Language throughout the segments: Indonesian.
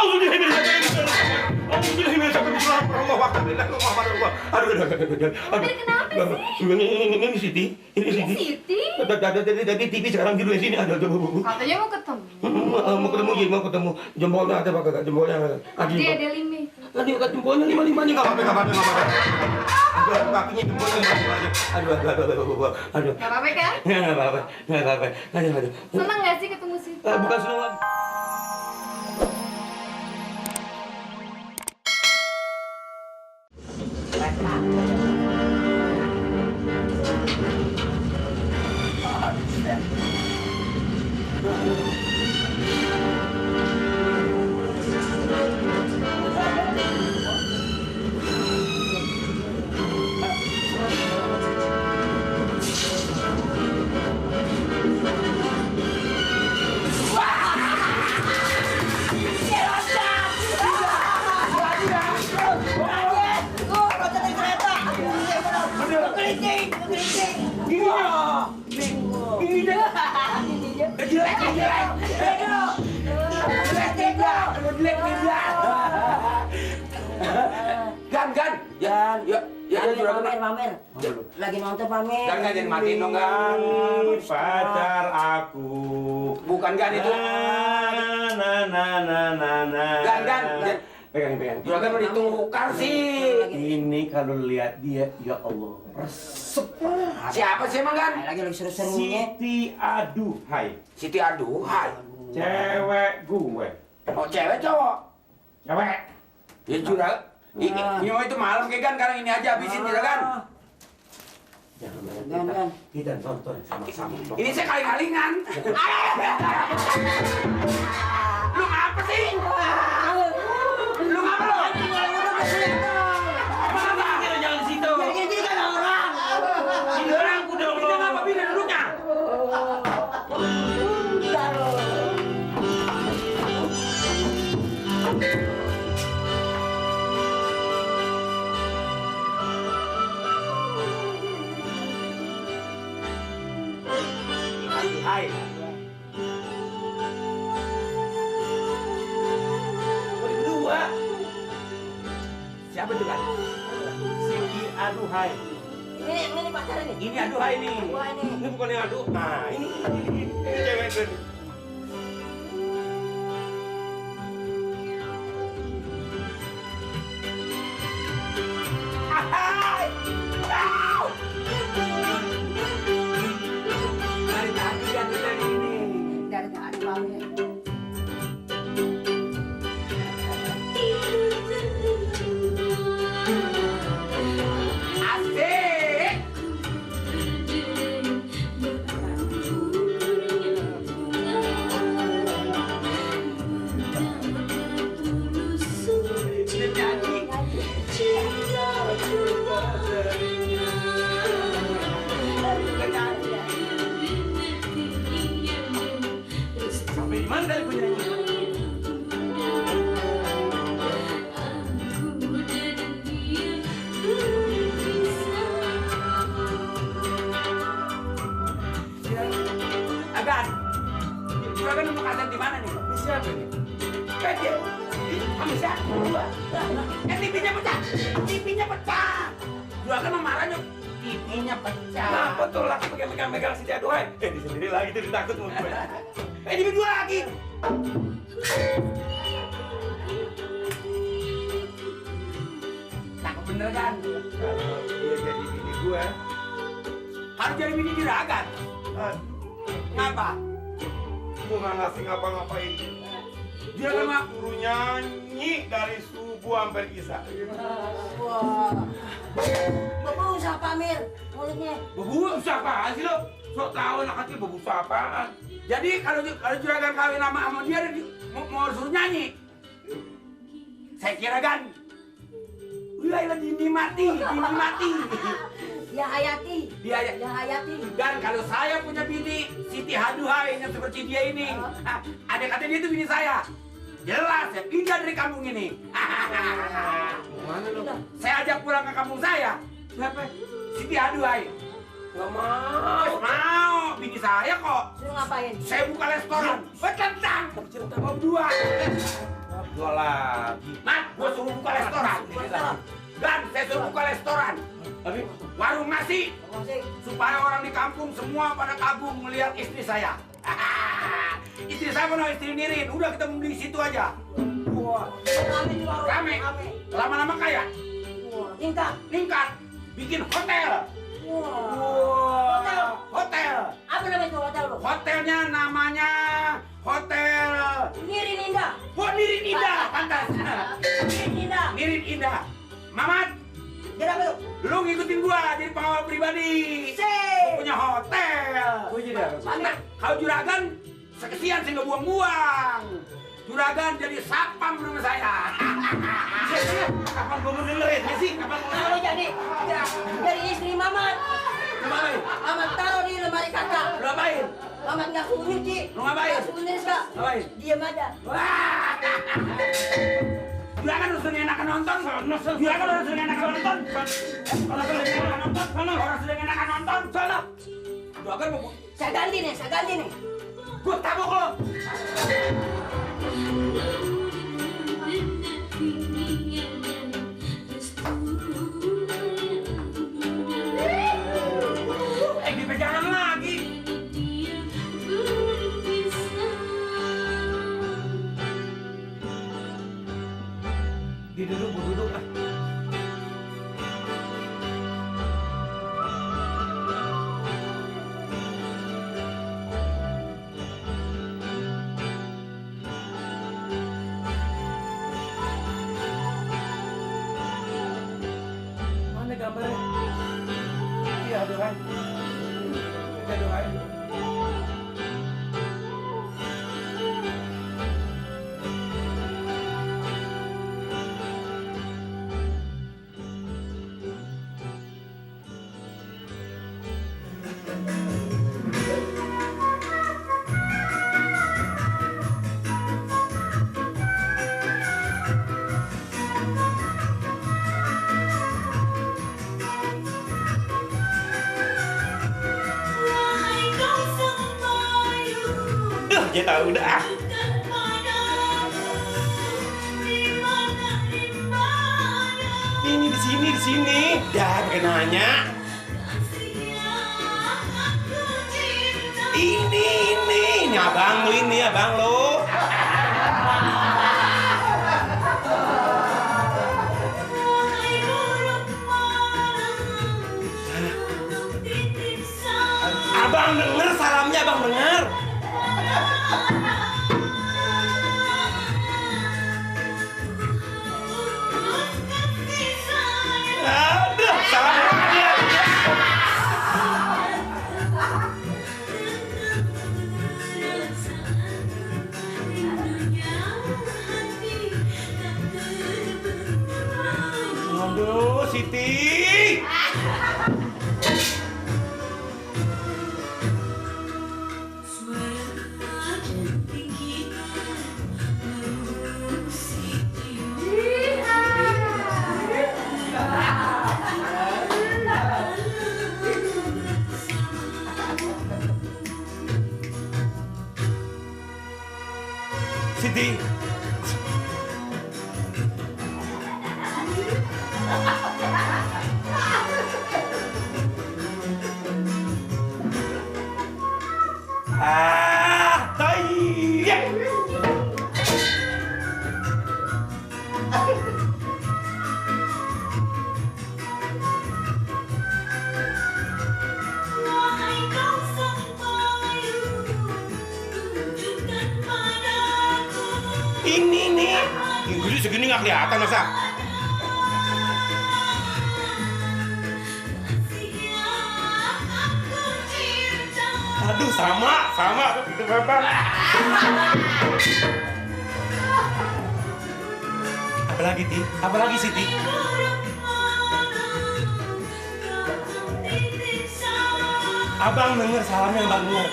Ini Siti. Siti? Dari TV sekarang di sini ada. Katanya mau ketemu. Mau ketemu. Jempolnya ada apa kagak? Jempolnya ada. Ada 5. Tadi kan jempolnya 5-5-nya nggak apa-apa. Kakinya jempolnya aduh. Gak apa-apa kan? Nggak apa-apa. Aduh. Seneng gak sih ketemu Siti? Bukan seneng. Pamer. Lagi nonton pamer. Gan jadi matiin dong Gan. Pacar aku. Bukan Gan itu. Gan. Pegang. Juragan mau ditukar sih. Ini kalau lihat dia, ya Allah, resep. Siapa sih emang Gan? Lagi seru-serunya. Siti Aduhai. Siti Aduhai. Cewek gue. Oh cewek cowok? Cewek. Ya Juragan. Ini mau itu malam kayak Gan, karena ini aja habisin Juragan. Gan. Kita nonton sama-sama. Ini saya kali-kalingan. Lu ngapa sih? Lu ngapa lu? Jangan di situ. Jadi kan orang. Ini orang udah ngapa pindah duduknya? Hai. Berdua. Siapa itu Gan? Siti Aduhai. Ini pacarnya nih. Ini Aduhai nih. Aduhai nih. Ini bukan yang adu. Nah, ini cewek itu. Hai. Dari tadi Gan dari ini. Dari tadi pamer. Asik. Sampai di mana tadi gue nyanyi? Agan, Juragan untuk azan di mana nih? Siapa nih? Kecil. Kamu siapa? TV-nya pecah. TV-nya pecah. Juragan mau marahnya. TV-nya pecah. Kenapa tuh laki pakai megang-megang Siti Aduhai? Di sendiri lagi tuh ditakut sama gue. TV dua lagi. Cakep bener kan? Kalau dia jadi bini gue, Harus jadi bini Juragan. Ngapa? gue nggak ngasih ngapa-ngapain. Juragan mah Suruh nyanyi dari subuh sampai isya. Wah. Bapak usaha pamer mulutnya. bebu apaan sih lo? Sok tahu anak kecil bebusa apaan? Jadi kalau Juragan kawin sama dia mau suruh nyanyi. Saya kira kan. Udah Dini mati. Ya Hayati. Dia Ya Hayati. Dan kalau saya punya bini Siti Aduhai yang seperti dia ini, ada kata dia itu bini saya. Jelas saya pindah dari kampung ini. Mana lo? Saya ajak pulang ke kampung saya. Siapa? Siti Aduhai. Gak mau. Mau, bini saya kok. Suruh ngapain? Saya buka restoran. Bertentang. Berdua. Dua lagi. Mat, gua suruh buka restoran. Dan saya suruh buka restoran. Tapi Warung nasi. Masih. Supaya orang di kampung semua pada kagum melihat istri saya. Istri saya mana istri Nirin. Udah kita beli di situ aja. Wah, rame di warung. Rame. Lama-lama kaya. Wah, tingkat. Ningkat. Bikin hotel. Wah. Hotel. Apa namanya itu hotel lo? Hotelnya namanya Hotel Nirin Indah. Oh, Nirin Indah. Pantas. Nirin Indah. Nirin Indah. Mamat, Jadi apa tuh? lu ngikutin gua jadi pengawal pribadi. Si. Gua punya hotel. gue jadi apa? Mantap. Kalau juragan, sekesian saya nggak buang-buang. Juragan jadi sapam nama saya. Kapan gue mau dengerin ya sih? Kapan mau Kalau jadi dari istri Mamat. Lu ngapain? Mamat taruh di lemari kakak. Lu ngapain? Mamat nggak suruh nyuci. Lu ngapain? Nggak suruh nulis kak. Ngapain? Diam aja. Wah. Juragan harus enakan nonton. Juragan harus enakan nonton. Orang sudah enakan nonton. Orang sudah enakan nonton. Sana. Juragan mau Saya ganti nih. gua tabok lo. Di perjalanan lagi. duduk ah. Mana gambarnya? Iya, aduhan. Aduhan. Dia tahu dah. Ini di sini. Dah pakai nanya. Ini abang lo. Abang denger salamnya, abang denger. Aduh, salam dia. Aduh, Siti. Siti. Tayyib. Ini nih. Inggris segini nggak kelihatan masa? Aduh, sama. Itu bapak. Apalagi Ti? Apalagi Siti? Abang denger salamnya, abang denger.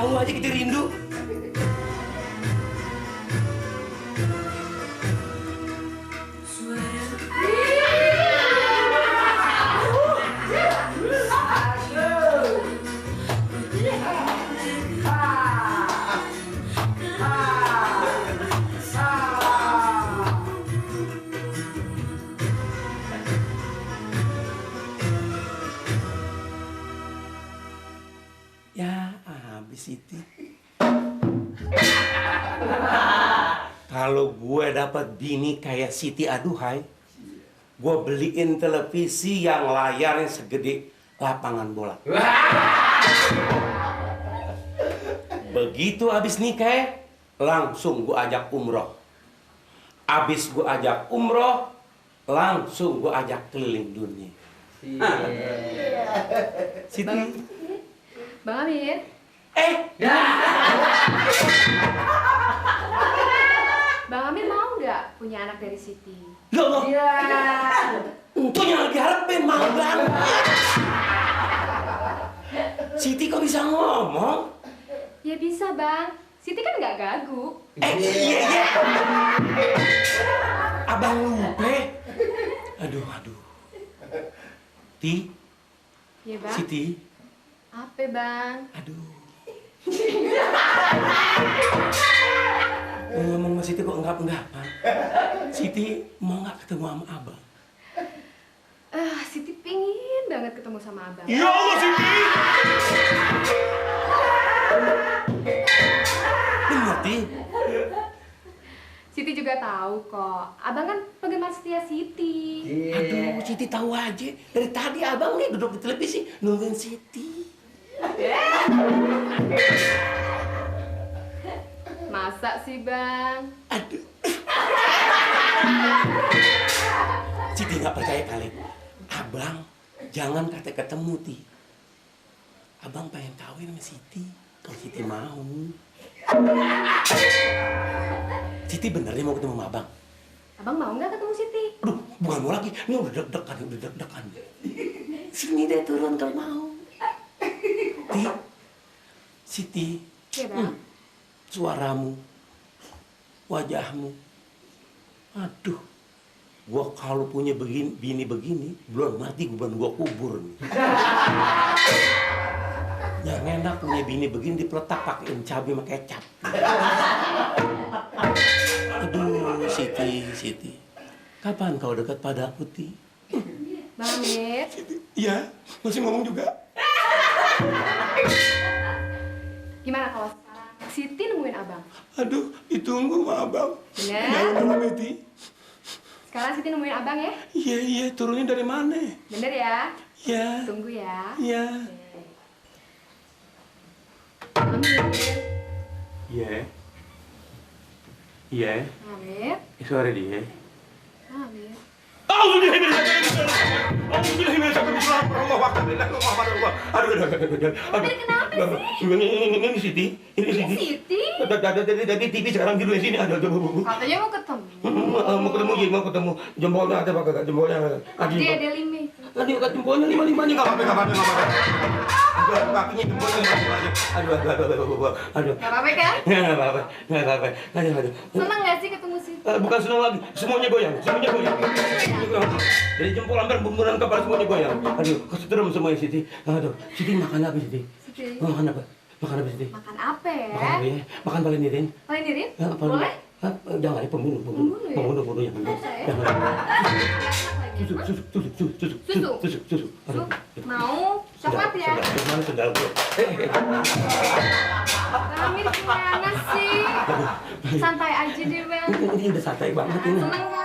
Tahu aja kita rindu. Ya, habis itu. Kalau gue dapat bini kayak Siti Aduhai, gue beliin televisi yang layarnya segede lapangan bola. Begitu habis nikah, langsung gue ajak umroh. Habis gue ajak umroh, langsung gue ajak keliling dunia. Siti. Bang Amir. Bang Amir mau nggak punya anak dari Siti? Loh, Iya. itu yang diharapin mau banget. Siti kok bisa ngomong? Ya bisa bang. Siti kan nggak gagu. Iya. Abang lupa. Aduh. Ti, Iya bang. Siti. Apa bang? Aduh. Ngomong sama Siti kok enggap-enggapan. Siti mau nggak ketemu sama abang? Siti pingin banget ketemu sama abang. Ya Allah, Siti! Bener, Ti? Siti juga tahu kok. Abang kan penggemar setia Siti. Aduh, Siti tahu aja. Dari tadi abang nih duduk di televisi nungguin Siti. Masa sih bang? Aduh. Siti nggak percaya kali. Abang, jangan kata ketemu, Ti. Abang pengen kawin sama Siti. Kalau Siti mau. Siti benernya mau ketemu sama abang? Abang mau nggak ketemu Siti? Aduh, bukan mau lagi. Ini udah deg-degan. Sini deh turun kalau mau. Ti, Siti. Iya bang. Suaramu, wajahmu. Aduh, gua kalau punya bini begini, belum mati gua kubur nih. Yang enak punya bini begini dipeletak pakein cabai sama kecap. Aduh, Siti. Kapan kau dekat padaku, Ti? Bang Amir. Iya, masih ngomong juga. Gimana kalau sekarang Siti nemuin abang? Aduh, ditunggu sama abang. Bener? Jangan dulu, Ti. Sekarang Siti nemuin abang ya? Iya, turunnya dari mana? Bener ya? Iya. Tunggu ya. Iya. Amir. Iya. Amir. Suara dia. Amir. Amir kenapa sih? Ini Siti. Siti? Dari TV sekarang di sini ada. Katanya mau ketemu. Mau ketemu. Jempolnya ada apa kagak? Jempolnya ada. Dia ada limi. Tadi jempolnya lima-limanya nggak apa-apa. Kakinya jempolnya lima aja. Aduh. Gak apa-apa kan? Nggak apa-apa. Aduh. Senang gak sih ketemu Siti? Bukan senang lagi, semuanya goyang. Dari jempol sampai bumburan kepala semuanya goyang. Aduh, kesetrum semuanya Siti. Aduh, Siti makan apa Siti? Siti. Makan apa Siti? Makan apa ya? Makan apa ya? Makan paling nirin. Paling dirin? Boleh? Boleh? Jangan ya, pembunuh ya? Pembunuh yang benar. Jangan. Susu. Susu? Mau? Coklat ya? Mana sendal gue? Amir gimana sih? Santai aja deh bang. Ini udah santai banget ini. Seneng kan?